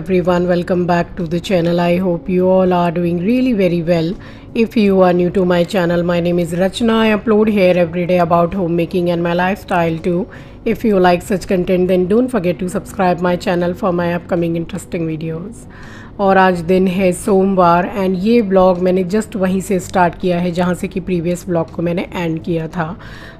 everyone, welcome back to the channel. I hope you all are doing really very well. If you are new to my channel, my name is Rachna. I upload here every day about homemaking and my lifestyle too. If you like such content, then don't forget to subscribe my channel for my upcoming interesting videos. और आज दिन है सोमवार and ये blog मैंने just वहीं से start किया है जहाँ से कि प्रीवियस ब्लॉग को मैंने एंड किया था।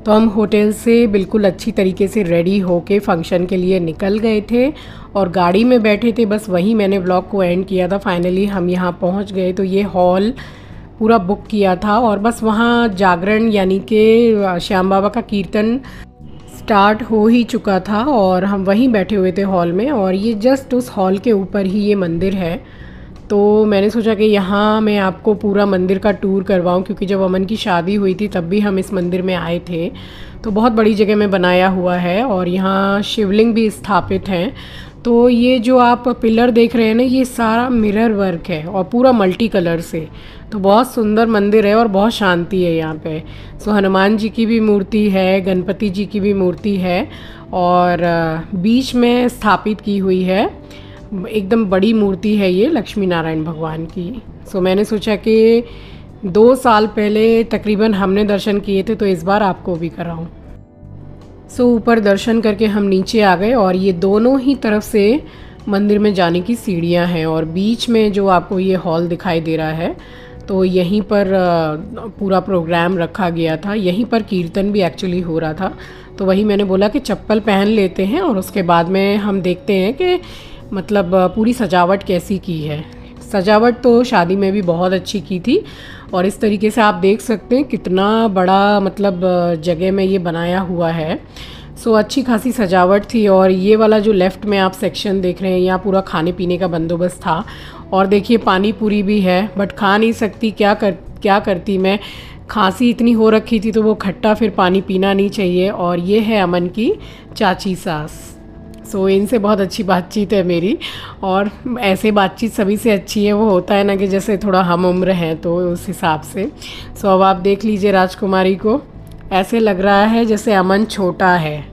तो हम होटल से बिल्कुल अच्छी तरीके से रेडी होके फंक्शन के लिए निकल गए थे और गाड़ी में बैठे थे, बस वहीं मैंने ब्लॉग को एंड किया था। फाइनली हम यहाँ पहुँच गए तो ये हॉल पूरा बुक किया था और बस वहाँ जागरण यानी कि श्याम बाबा का कीर्तन स्टार्ट हो ही चुका था और हम वहीं बैठे हुए थे हॉल में। और ये जस्ट उस हॉल के ऊपर ही ये मंदिर है, तो मैंने सोचा कि यहाँ मैं आपको पूरा मंदिर का टूर करवाऊँ, क्योंकि जब अमन की शादी हुई थी तब भी हम इस मंदिर में आए थे। तो बहुत बड़ी जगह में बनाया हुआ है और यहाँ शिवलिंग भी स्थापित हैं। तो ये जो आप पिलर देख रहे हैं ना, ये सारा मिरर वर्क है और पूरा मल्टी कलर से। तो बहुत सुंदर मंदिर है और बहुत शांति है यहाँ पे। सो हनुमान जी की भी मूर्ति है, गणपति जी की भी मूर्ति है और बीच में स्थापित की हुई है एकदम बड़ी मूर्ति है ये लक्ष्मी नारायण भगवान की। सो मैंने सोचा कि 2 साल पहले तकरीबन हमने दर्शन किए थे, तो इस बार आपको भी कराऊं। सो ऊपर दर्शन करके हम नीचे आ गए और ये दोनों ही तरफ से मंदिर में जाने की सीढ़ियां हैं और बीच में जो आपको ये हॉल दिखाई दे रहा है, तो यहीं पर पूरा प्रोग्राम रखा गया था। यहीं पर कीर्तन भी एक्चुअली हो रहा था। तो वही मैंने बोला कि चप्पल पहन लेते हैं और उसके बाद में हम देखते हैं कि मतलब पूरी सजावट कैसी की है। सजावट तो शादी में भी बहुत अच्छी की थी और इस तरीके से आप देख सकते हैं कितना बड़ा मतलब जगह में ये बनाया हुआ है। सो अच्छी खासी सजावट थी। और ये वाला जो लेफ़्ट में आप सेक्शन देख रहे हैं, यहाँ पूरा खाने पीने का बंदोबस्त था। और देखिए पानी पूरी भी है, बट खा नहीं सकती, क्या करती मैं, खांसी इतनी हो रखी थी तो वो खट्टा फिर पानी पीना नहीं चाहिए। और ये है अमन की चाची सास। सो इनसे बहुत अच्छी बातचीत है मेरी और ऐसे बातचीत सभी से अच्छी है। वो होता है ना कि जैसे थोड़ा हम उम्र हैं तो उस हिसाब से। सो अब आप देख लीजिए राजकुमारी को, ऐसे लग रहा है जैसे अमन छोटा है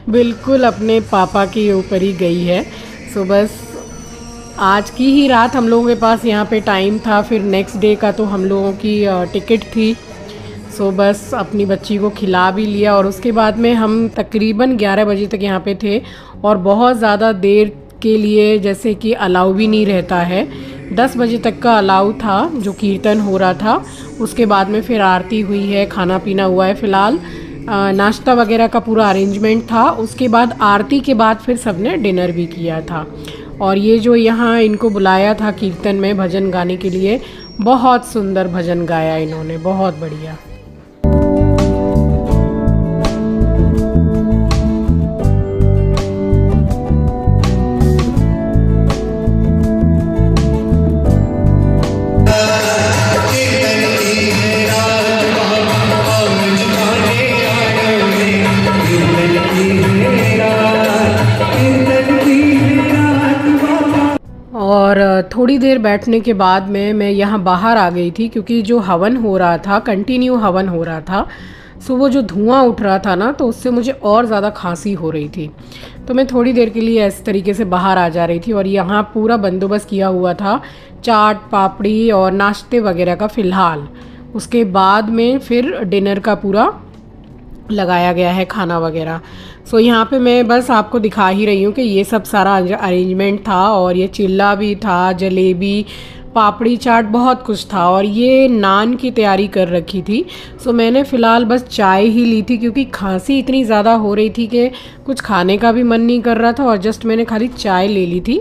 बिल्कुल अपने पापा के ऊपर ही गई है। सो बस आज की ही रात हम लोगों के पास यहाँ पे टाइम था, फिर नेक्स्ट डे का तो हम लोगों की टिकट थी। सो बस अपनी बच्ची को खिला भी लिया और उसके बाद में हम तकरीबन 11 बजे तक यहाँ पे थे और बहुत ज़्यादा देर के लिए जैसे कि अलाउ भी नहीं रहता है। 10 बजे तक का अलाउ था जो कीर्तन हो रहा था। उसके बाद में फिर आरती हुई है, खाना पीना हुआ है। फ़िलहाल नाश्ता वगैरह का पूरा अरेंजमेंट था। उसके बाद आरती के बाद फिर सबने डिनर भी किया था। और ये जो यहाँ इनको बुलाया था कीर्तन में भजन गाने के लिए, बहुत सुंदर भजन गाया इन्होंने, बहुत बढ़िया। और थोड़ी देर बैठने के बाद में मैं यहाँ बाहर आ गई थी, क्योंकि जो हवन हो रहा था, कंटिन्यू हवन हो रहा था। सो वो जो धुआं उठ रहा था ना, तो उससे मुझे और ज़्यादा खांसी हो रही थी। तो मैं थोड़ी देर के लिए इस तरीके से बाहर आ जा रही थी और यहाँ पूरा बंदोबस्त किया हुआ था चाट पापड़ी और नाश्ते वगैरह का फ़िलहाल। उसके बाद में फिर डिनर का पूरा लगाया गया है खाना वगैरह। सो यहाँ पे मैं बस आपको दिखा ही रही हूँ कि ये सब सारा अरेंजमेंट था। और ये चिल्ला भी था, जलेबी, पापड़ी चाट, बहुत कुछ था। और ये नान की तैयारी कर रखी थी। सो मैंने फ़िलहाल बस चाय ही ली थी, क्योंकि खांसी इतनी ज़्यादा हो रही थी कि कुछ खाने का भी मन नहीं कर रहा था। और जस्ट मैंने खाली चाय ले ली थी,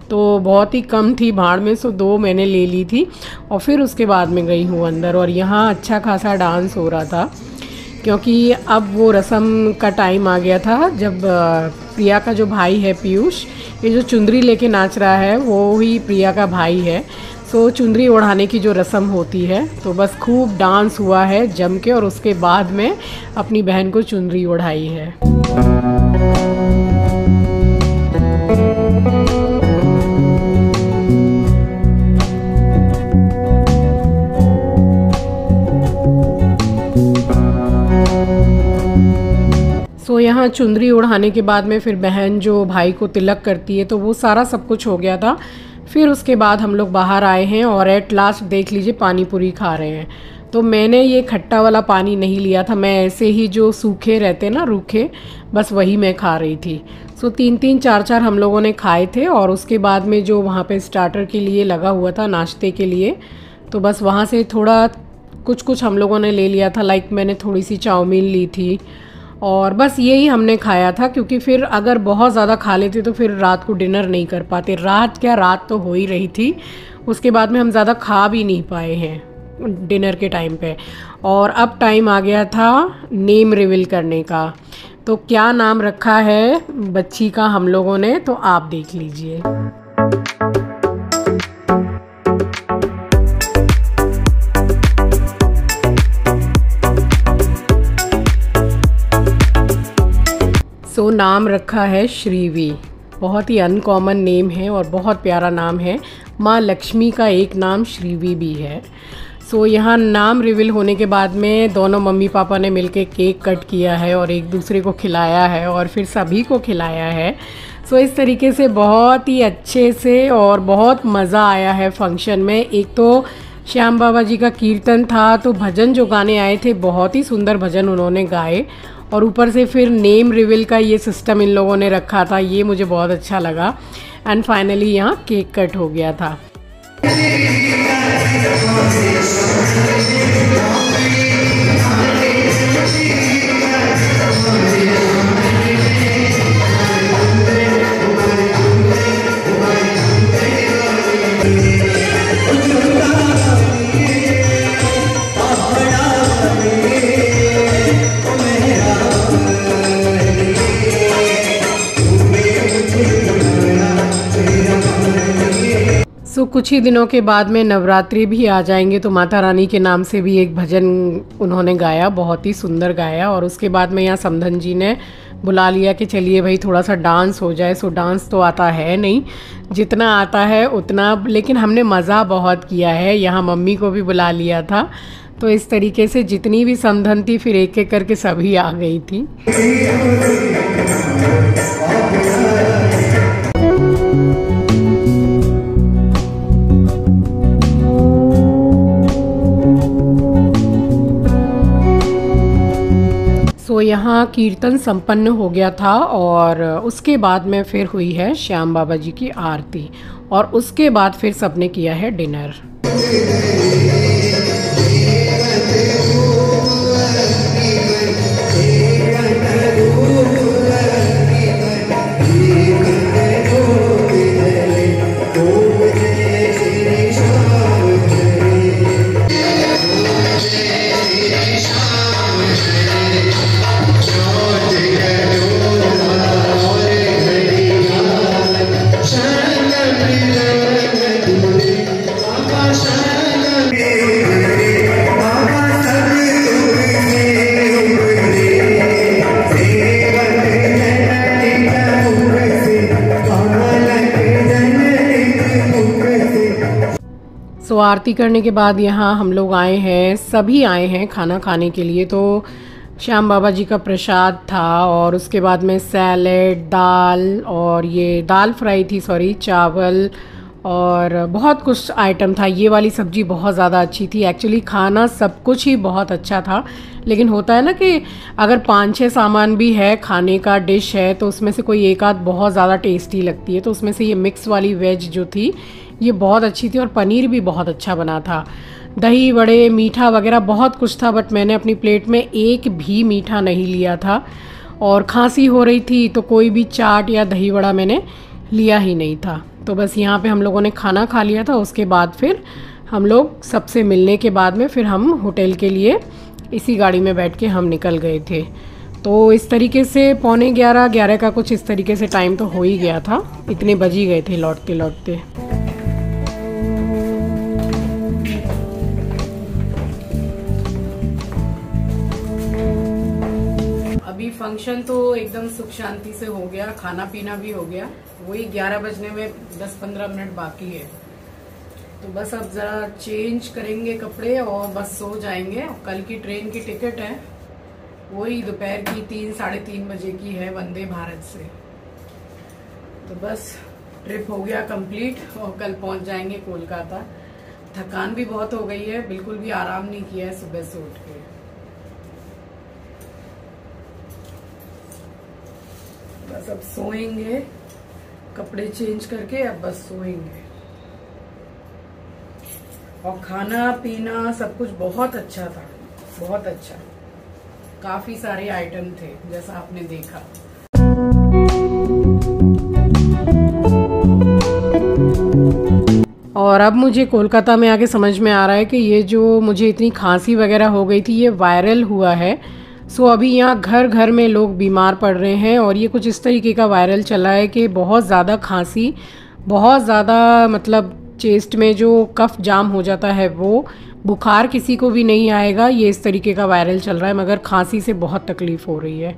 तो बहुत ही कम थी भाड़ में, सो 2 मैंने ले ली थी और फिर उसके बाद में गई हूँ अंदर। और यहाँ अच्छा खासा डांस हो रहा था, क्योंकि अब वो रस्म का टाइम आ गया था जब प्रिया का जो भाई है पीयूष, ये जो चुंदरी लेके नाच रहा है वो ही प्रिया का भाई है। सो चुंदरी ओढ़ाने की जो रस्म होती है, तो बस खूब डांस हुआ है जम के और उसके बाद में अपनी बहन को चुंदरी ओढ़ाई है। यहाँ चुंदरी ओढ़ाने के बाद में फिर बहन जो भाई को तिलक करती है, तो वो सारा सब कुछ हो गया था। फिर उसके बाद हम लोग बाहर आए हैं और एट लास्ट देख लीजिए पानी पूरी खा रहे हैं। तो मैंने ये खट्टा वाला पानी नहीं लिया था, मैं ऐसे ही जो सूखे रहते ना रूखे, बस वही मैं खा रही थी। सो 3-3 4-4 हम लोगों ने खाए थे। और उसके बाद में जो वहाँ पे स्टार्टर के लिए लगा हुआ था नाश्ते के लिए, तो बस वहाँ से थोड़ा कुछ हम लोगों ने ले लिया था। लाइक मैंने थोड़ी सी चाउमीन ली थी और बस यही हमने खाया था, क्योंकि फिर अगर बहुत ज़्यादा खा लेते तो फिर रात को डिनर नहीं कर पाते। रात तो हो ही रही थी, उसके बाद में हम ज़्यादा खा भी नहीं पाए हैं डिनर के टाइम पे। और अब टाइम आ गया था नेम रिवील करने का। तो क्या नाम रखा है बच्ची का हम लोगों ने, तो आप देख लीजिए। सो नाम रखा है श्रीवी। बहुत ही अनकॉमन नेम है और बहुत प्यारा नाम है। माँ लक्ष्मी का एक नाम श्रीवी भी है। सो यहाँ नाम रिवील होने के बाद में दोनों मम्मी पापा ने मिलके केक कट किया है और एक दूसरे को खिलाया है और फिर सभी को खिलाया है। सो इस तरीके से बहुत ही अच्छे से और बहुत मज़ा आया है फंक्शन में। एक तो श्याम बाबा जी का कीर्तन था, तो भजन जो गाने आए थे बहुत ही सुंदर भजन उन्होंने गाए, और ऊपर से फिर नेम रिवील का ये सिस्टम इन लोगों ने रखा था, ये मुझे बहुत अच्छा लगा। एंड फाइनली यहाँ केक कट हो गया था। कुछ ही दिनों के बाद में नवरात्रि भी आ जाएंगे, तो माता रानी के नाम से भी एक भजन उन्होंने गाया, बहुत ही सुंदर गाया। और उसके बाद में यहाँ समधन जी ने बुला लिया कि चलिए भाई थोड़ा सा डांस हो जाए। सो डांस तो आता है नहीं, जितना आता है उतना, लेकिन हमने मज़ा बहुत किया है। यहाँ मम्मी को भी बुला लिया था, तो इस तरीके से जितनी भी समधन थी फिर एक एक करके सभी आ गई थी। तो यहाँ कीर्तन संपन्न हो गया था और उसके बाद में फिर हुई है श्याम बाबा जी की आरती, और उसके बाद फिर सबने किया है डिनर। तो आरती करने के बाद यहाँ हम लोग आए हैं, सभी आए हैं खाना खाने के लिए। तो श्याम बाबा जी का प्रसाद था और उसके बाद में सैलेड, दाल, और ये दाल फ्राई थी, सॉरी, चावल, और बहुत कुछ आइटम था। ये वाली सब्ज़ी बहुत ज़्यादा अच्छी थी। एक्चुअली खाना सब कुछ ही बहुत अच्छा था, लेकिन होता है ना कि अगर 5-6 सामान भी है खाने का, डिश है, तो उसमें से कोई एक आध बहुत ज़्यादा टेस्टी लगती है। तो उसमें से ये मिक्स वाली वेज जो थी ये बहुत अच्छी थी, और पनीर भी बहुत अच्छा बना था। दही बड़े, मीठा वगैरह बहुत कुछ था, बट मैंने अपनी प्लेट में एक भी मीठा नहीं लिया था। और खांसी हो रही थी तो कोई भी चाट या दही बड़ा मैंने लिया ही नहीं था। तो बस यहाँ पे हम लोगों ने खाना खा लिया था। उसके बाद फिर हम लोग सबसे मिलने के बाद में फिर हम होटल के लिए इसी गाड़ी में बैठ के हम निकल गए थे। तो इस तरीके से 11:45 का कुछ इस तरीके से टाइम तो हो ही गया था, इतने बज ही गए थे लौटते लौटते। अभी फंक्शन तो एकदम सुख शांति से हो गया, खाना पीना भी हो गया। वही 11 बजने में 10-15 मिनट बाकी है। तो बस अब ज़रा चेंज करेंगे कपड़े और बस सो जाएंगे। कल की ट्रेन की टिकट है, वही दोपहर की 3-3:30 बजे की है वंदे भारत से। तो बस ट्रिप हो गया कंप्लीट और कल पहुंच जाएंगे कोलकाता। थकान भी बहुत हो गई है, बिल्कुल भी आराम नहीं किया है सुबह से उठ के। बस अब सोएंगे, कपड़े चेंज करके अब बस सोएंगे। और खाना पीना सब कुछ बहुत अच्छा था, बहुत अच्छा। काफी सारे आइटम थे जैसा आपने देखा। और अब मुझे कोलकाता में आके समझ में आ रहा है कि ये जो मुझे इतनी खांसी वगैरह हो गई थी ये वायरल हुआ है। सो अभी यहाँ घर घर में लोग बीमार पड़ रहे हैं और ये कुछ इस तरीके का वायरल चला है कि बहुत ज़्यादा खांसी, बहुत ज़्यादा मतलब चेस्ट में जो कफ जाम हो जाता है वो, बुखार किसी को भी नहीं आएगा, ये इस तरीके का वायरल चल रहा है, मगर खांसी से बहुत तकलीफ़ हो रही है।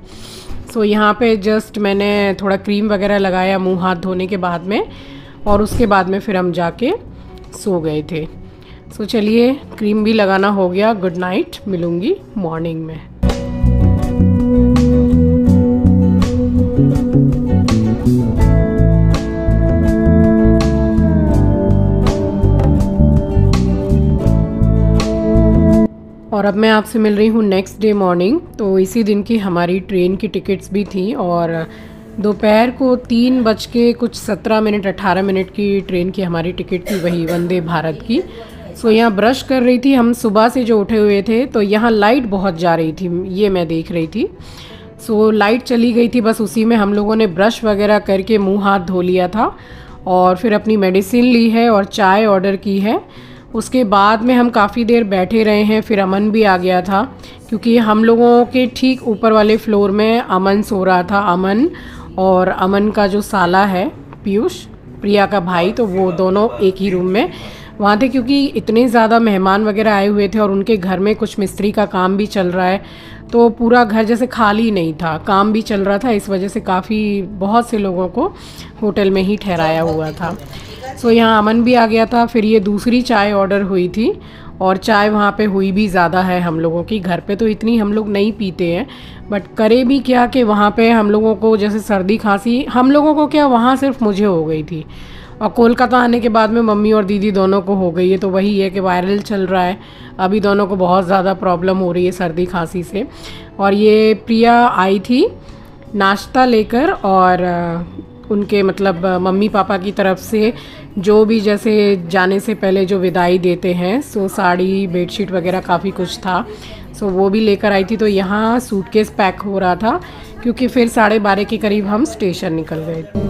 सो यहाँ पे जस्ट मैंने थोड़ा क्रीम वगैरह लगाया मुंह हाथ धोने के बाद में, और उसके बाद में फिर हम जाके सो गए थे। सो चलिए, क्रीम भी लगाना हो गया। गुड नाइट, मिलूँगी मॉर्निंग में। और अब मैं आपसे मिल रही हूँ नेक्स्ट डे मॉर्निंग। तो इसी दिन की हमारी ट्रेन की टिकट्स भी थी और दोपहर को 3:17 18 मिनट की ट्रेन की हमारी टिकट थी, वही वंदे भारत की। सो यहाँ ब्रश कर रही थी हम सुबह से जो उठे हुए थे, तो यहाँ लाइट बहुत जा रही थी, ये मैं देख रही थी। सो लाइट चली गई थी, बस उसी में हम लोगों ने ब्रश वगैरह करके मुंह हाथ धो लिया था और फिर अपनी मेडिसिन ली है और चाय ऑर्डर की है। उसके बाद में हम काफ़ी देर बैठे रहे हैं, फिर अमन भी आ गया था क्योंकि हम लोगों के ठीक ऊपर वाले फ्लोर में अमन सो रहा था। अमन और अमन का जो साला है पीयूष, प्रिया का भाई, तो वो दोनों एक ही रूम में वहाँ थे क्योंकि इतने ज़्यादा मेहमान वगैरह आए हुए थे और उनके घर में कुछ मिस्त्री का काम भी चल रहा है, तो पूरा घर जैसे खाली नहीं था, काम भी चल रहा था, इस वजह से काफ़ी बहुत से लोगों को होटल में ही ठहराया हुआ था। सो यहाँ अमन भी आ गया था। फिर ये दूसरी चाय ऑर्डर हुई थी और चाय वहाँ पे हुई भी ज़्यादा है हम लोगों की। घर पे तो इतनी हम लोग नहीं पीते हैं, बट करे भी क्या कि वहाँ पे हम लोगों को जैसे सर्दी खांसी, हम लोगों को क्या, वहाँ सिर्फ मुझे हो गई थी और कोलकाता आने के बाद में मम्मी और दीदी दोनों को हो गई है। तो वही है कि वायरल चल रहा है, अभी दोनों को बहुत ज़्यादा प्रॉब्लम हो रही है सर्दी खांसी से। और ये प्रिया आई थी नाश्ता लेकर और उनके मतलब मम्मी पापा की तरफ से जो भी जैसे जाने से पहले जो विदाई देते हैं, सो साड़ी बेडशीट वगैरह काफ़ी कुछ था, सो वो भी लेकर आई थी। तो यहाँ सूटकेस पैक हो रहा था क्योंकि फिर 12:30 के करीब हम स्टेशन निकल गए थे।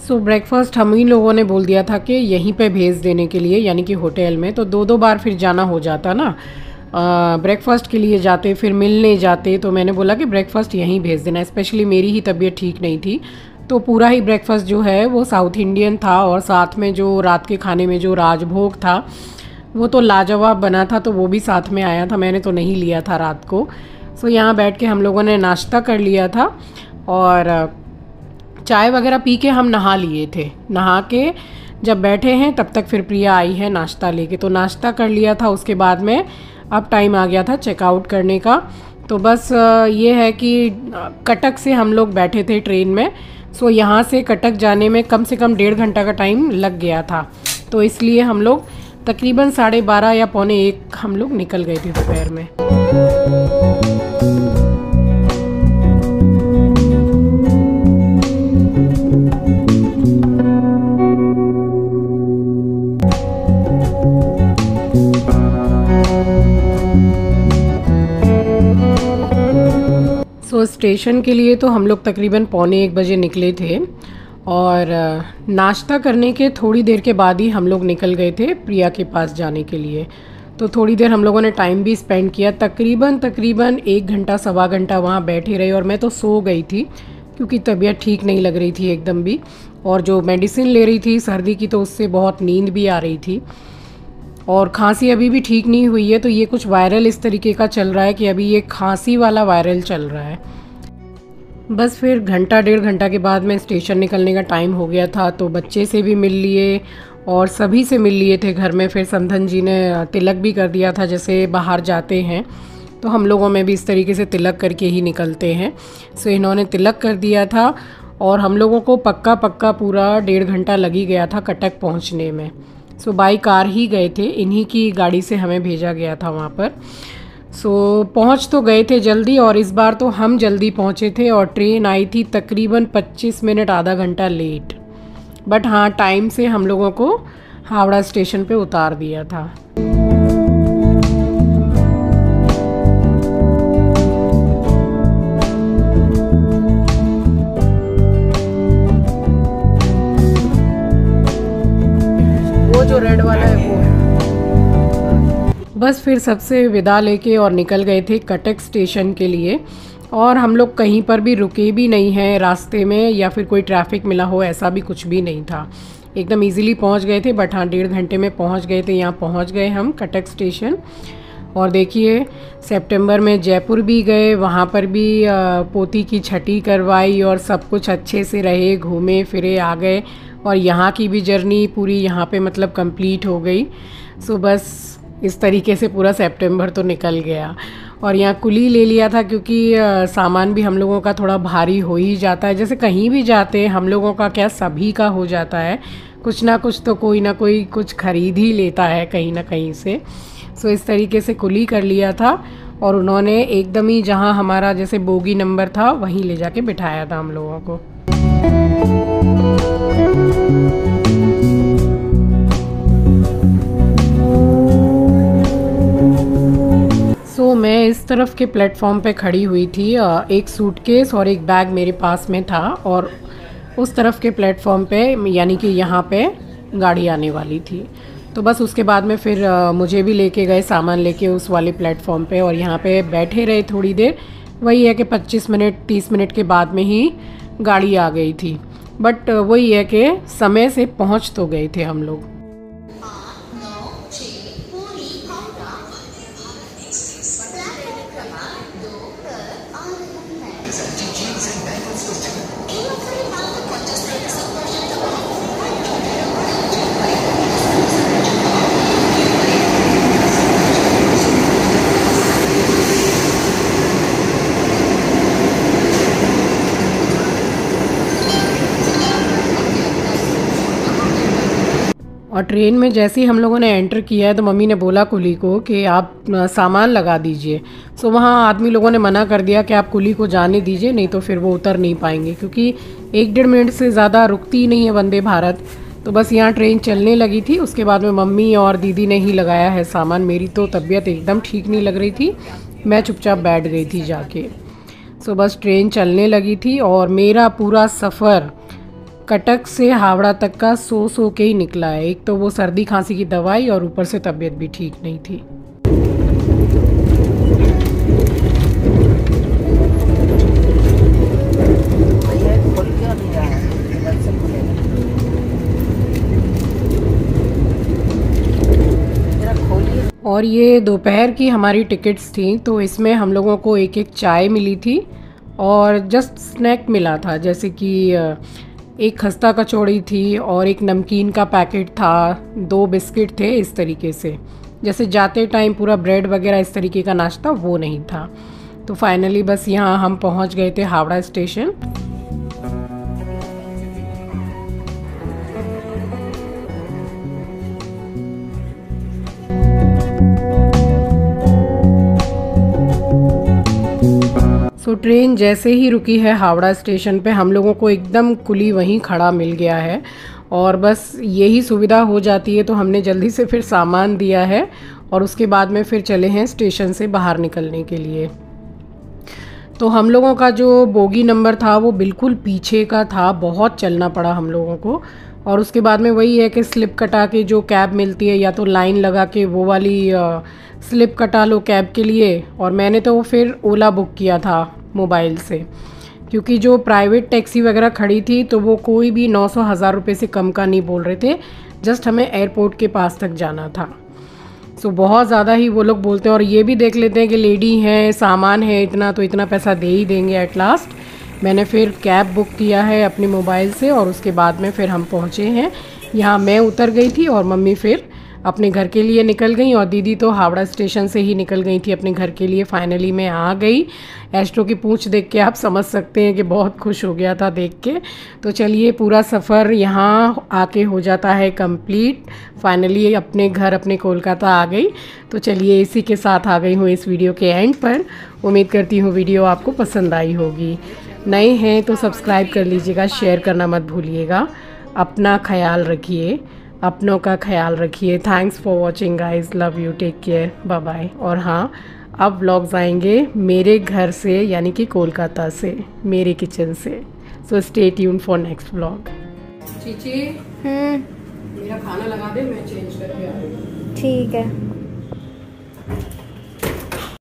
सो ब्रेकफास्ट हम ही लोगों ने बोल दिया था कि यहीं पे भेज देने के लिए, यानी कि होटल में, तो 2-2 बार फिर जाना हो जाता ना, ब्रेकफास्ट के लिए जाते फिर मिलने जाते, तो मैंने बोला कि ब्रेकफास्ट यहीं भेज देना। स्पेशली मेरी ही तबीयत ठीक नहीं थी, तो पूरा ही ब्रेकफास्ट जो है वो साउथ इंडियन था और साथ में जो रात के खाने में जो राजभोग था वो तो लाजवाब बना था, तो वो भी साथ में आया था, मैंने तो नहीं लिया था रात को। सो यहाँ बैठ के हम लोगों ने नाश्ता कर लिया था और चाय वगैरह पी के हम नहा लिए थे। नहा के जब बैठे हैं तब तक फिर प्रिया आई है नाश्ता लेके, तो नाश्ता कर लिया था। उसके बाद में अब टाइम आ गया था चेकआउट करने का। तो बस ये है कि कटक से हम लोग बैठे थे ट्रेन में, सो यहाँ से कटक जाने में कम से कम 1.5 घंटा का टाइम लग गया था, तो इसलिए हम लोग तकरीबन 12:30 या 12:45 हम लोग निकल गए थे दोपहर में। सो स्टेशन के लिए तो हम लोग तकरीबन 12:45 बजे निकले थे और नाश्ता करने के थोड़ी देर के बाद ही हम लोग निकल गए थे प्रिया के पास जाने के लिए। तो थोड़ी देर हम लोगों ने टाइम भी स्पेंड किया, तकरीबन 1 घंटा 1.25 घंटा वहाँ बैठे रहे और मैं तो सो गई थी क्योंकि तबीयत ठीक नहीं लग रही थी एकदम भी, और जो मेडिसिन ले रही थी सर्दी की तो उससे बहुत नींद भी आ रही थी। और खांसी अभी भी ठीक नहीं हुई है। तो ये कुछ वायरल इस तरीके का चल रहा है कि अभी ये खांसी वाला वायरल चल रहा है। बस फिर घंटा 1.5 घंटा के बाद में स्टेशन निकलने का टाइम हो गया था, तो बच्चे से भी मिल लिए और सभी से मिल लिए थे घर में। फिर समधन जी ने तिलक भी कर दिया था, जैसे बाहर जाते हैं तो हम लोगों में भी इस तरीके से तिलक करके ही निकलते हैं। सो इन्होंने तिलक कर दिया था और हम लोगों को पक्का पूरा 1.5 घंटा लग ही गया था कटक पहुंचने में। सो बाई कार ही गए थे, इन्हीं की गाड़ी से हमें भेजा गया था वहाँ पर। सो पहुँच तो गए थे जल्दी, और इस बार तो हम जल्दी पहुँचे थे और ट्रेन आई थी तकरीबन 25 मिनट आधा घंटा लेट। बट हाँ, टाइम से हम लोगों को हावड़ा स्टेशन पे उतार दिया था। वो जो रेड वाला है वो है। बस फिर सबसे विदा लेके और निकल गए थे कटक स्टेशन के लिए। और हम लोग कहीं पर भी रुके भी नहीं हैं रास्ते में, या फिर कोई ट्रैफिक मिला हो, ऐसा भी कुछ भी नहीं था। एकदम इजीली पहुंच गए थे। बट हाँ, 1.5 घंटे में पहुंच गए थे। यहाँ पहुंच गए हम कटक स्टेशन। और देखिए, सितंबर में जयपुर भी गए, वहाँ पर भी पोती की छठी करवाई और सब कुछ अच्छे से रहे, घूमे फिरे आ गए। और यहाँ की भी जर्नी पूरी यहाँ पे मतलब कंप्लीट हो गई। सो बस इस तरीके से पूरा सितंबर तो निकल गया। और यहाँ कुली ले लिया था क्योंकि सामान भी हम लोगों का थोड़ा भारी हो ही जाता है। जैसे कहीं भी जाते हैं हम लोगों का, क्या सभी का हो जाता है, कुछ ना कुछ तो कोई ना कोई कुछ खरीद ही लेता है कहीं ना कहीं से। सो इस तरीके से कुली कर लिया था और उन्होंने एकदम ही जहाँ हमारा जैसे बोगी नंबर था वहीं ले जाके बिठाया था हम लोगों को। तो मैं इस तरफ के प्लेटफॉर्म पे खड़ी हुई थी। एक सूटकेस और एक बैग मेरे पास में था, और उस तरफ के प्लेटफॉर्म पे यानी कि यहाँ पे गाड़ी आने वाली थी। तो बस उसके बाद में फिर मुझे भी लेके गए सामान लेके उस वाले प्लेटफॉर्म पे, और यहाँ पे बैठे रहे थोड़ी देर। वही है कि 25 मिनट 30 मिनट के बाद में ही गाड़ी आ गई थी। बट वही है कि समय से पहुँच तो गए थे हम लोग। और ट्रेन में जैसे ही हम लोगों ने एंटर किया है तो मम्मी ने बोला कुली को कि आप सामान लगा दीजिए। सो वहाँ आदमी लोगों ने मना कर दिया कि आप कुली को जाने दीजिए, नहीं तो फिर वो उतर नहीं पाएंगे, क्योंकि 1-1.5 मिनट से ज़्यादा रुकती ही नहीं है वंदे भारत। तो बस यहाँ ट्रेन चलने लगी थी। उसके बाद में मम्मी और दीदी ने ही लगाया है सामान। मेरी तो तबीयत एकदम ठीक नहीं लग रही थी, मैं चुपचाप बैठ गई थी जाके। सो बस ट्रेन चलने लगी थी और मेरा पूरा सफ़र कटक से हावड़ा तक का सो के ही निकला है। एक तो वो सर्दी खांसी की दवाई और ऊपर से तबीयत भी ठीक नहीं थी। और ये दोपहर की हमारी टिकट्स थी, तो इसमें हम लोगों को एक एक चाय मिली थी और जस्ट स्नैक मिला था, जैसे कि एक खस्ता कचौड़ी थी और एक नमकीन का पैकेट था, 2 बिस्किट थे। इस तरीके से जैसे जाते टाइम पूरा ब्रेड वगैरह इस तरीके का नाश्ता वो नहीं था। तो फाइनली बस यहाँ हम पहुँच गए थे हावड़ा स्टेशन। तो ट्रेन जैसे ही रुकी है हावड़ा स्टेशन पे, हम लोगों को एकदम कुली वहीं खड़ा मिल गया है। और बस यही सुविधा हो जाती है तो हमने जल्दी से फिर सामान दिया है और उसके बाद में फिर चले हैं स्टेशन से बाहर निकलने के लिए। तो हम लोगों का जो बोगी नंबर था वो बिल्कुल पीछे का था, बहुत चलना पड़ा हम लोगों को। और उसके बाद में वही है कि स्लिप कटा के जो कैब मिलती है, या तो लाइन लगा के वो वाली स्लिप कटा लो कैब के लिए। और मैंने तो फिर ओला बुक किया था मोबाइल से, क्योंकि जो प्राइवेट टैक्सी वगैरह खड़ी थी तो वो कोई भी 900-1000 रुपये से कम का नहीं बोल रहे थे। जस्ट हमें एयरपोर्ट के पास तक जाना था। सो बहुत ज़्यादा ही वो लोग बोलते हैं, और ये भी देख लेते हैं कि लेडी है, सामान है इतना, तो इतना पैसा दे ही देंगे एट लास्ट। मैंने फिर कैब बुक किया है अपने मोबाइल से, और उसके बाद में फिर हम पहुँचे हैं यहाँ। मैं उतर गई थी और मम्मी फिर अपने घर के लिए निकल गई, और दीदी तो हावड़ा स्टेशन से ही निकल गई थी अपने घर के लिए। फाइनली मैं आ गई। एस्ट्रो की पूंछ देख के आप समझ सकते हैं कि बहुत खुश हो गया था देख के। तो चलिए, पूरा सफ़र यहाँ आके हो जाता है कंप्लीट। फाइनली अपने घर, अपने कोलकाता आ गई। तो चलिए, इसी के साथ आ गई हूँ इस वीडियो के एंड पर। उम्मीद करती हूँ वीडियो आपको पसंद आई होगी। नए हैं तो सब्सक्राइब कर लीजिएगा, शेयर करना मत भूलिएगा। अपना ख्याल रखिए, अपनों का ख्याल रखिए। Thanks for watching guys, love you, take care, bye bye. और हाँ, अब व्लॉग्स आएंगे मेरे घर से, यानी कि कोलकाता से, मेरे किचन से। So stay tune for next vlog. Chichi, मेरा खाना लगा दे, मैं चेंज करके आ रही हूँ। ठीक है।